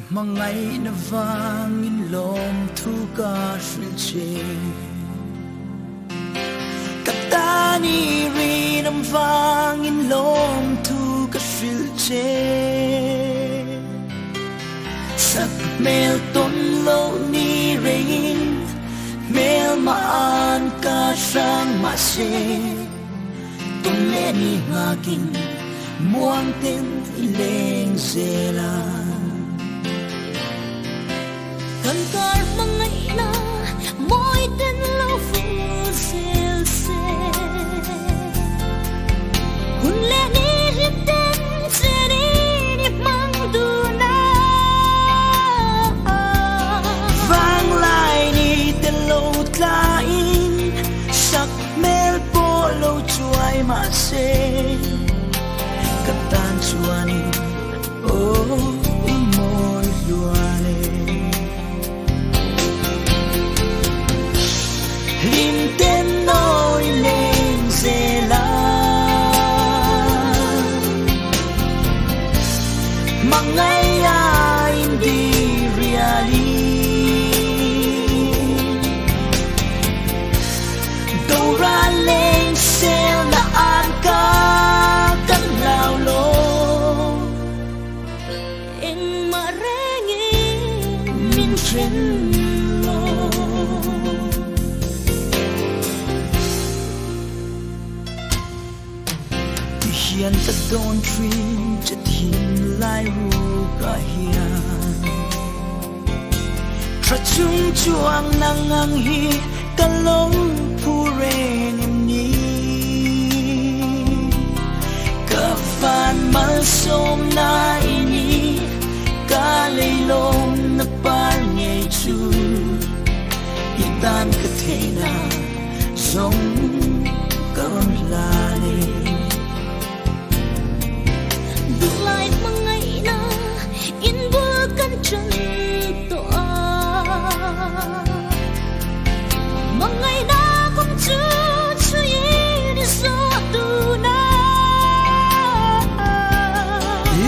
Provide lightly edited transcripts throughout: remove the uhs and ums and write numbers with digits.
mà ngày nó vang in lòng thu ca suyên chê cặp ta ni ri nam vang in lòng thu ca suyên chê sắc mel tôn lâu ni rein mel ma an ca sang ma se tôn lệ ni ngagin muang tên ileng zela kan kar mangai na moi ten lo fu sel se hun le ni hip ten se ni mang du na vang lai ni ten lo tlain sak mel po lo chuai ma se katan chuani oh imoy luane lim ten noi lên zela mangai ai di reali đâu ra lên sel na an ca kan lao lo en ma rengi min chen hiền ta don dream chất hin lai ru cả hiền tra chung chuang nang ang hi kalong pure nim ni ka fan mal som na ini ka leilong na par nghe chu itan ka thena song karon lale lai mangai na in bul kan chân to mangai na cũng chu chu yi đi so tu na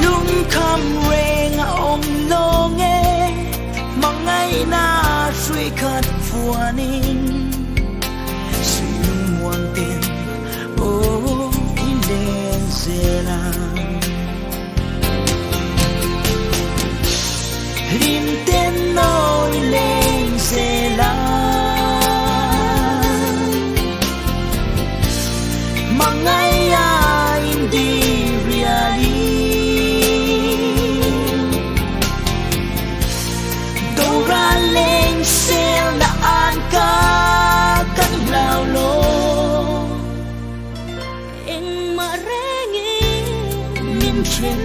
lung kham reng om lo nghe mangai na suy khat fuanin suy muang tin oh in den zela lim ten noi lên zela mangai ai di reali đâu ra lên sel na an ca kan lao lo en ma rengi min chen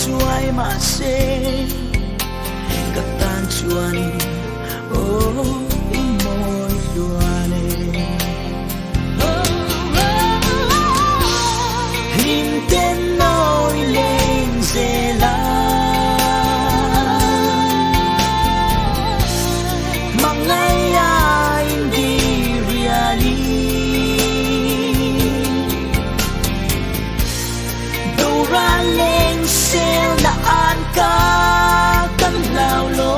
chuai ma se katan chuani oh imoy luane lim ten noi lên zela mangai ai di reali đâu ra lên sel na an ca kan lao lo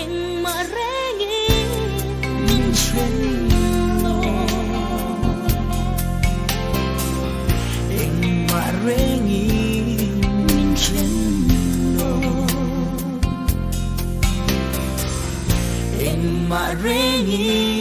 en ma rengi min chen lo en ma rengi min chen lo en ma rengi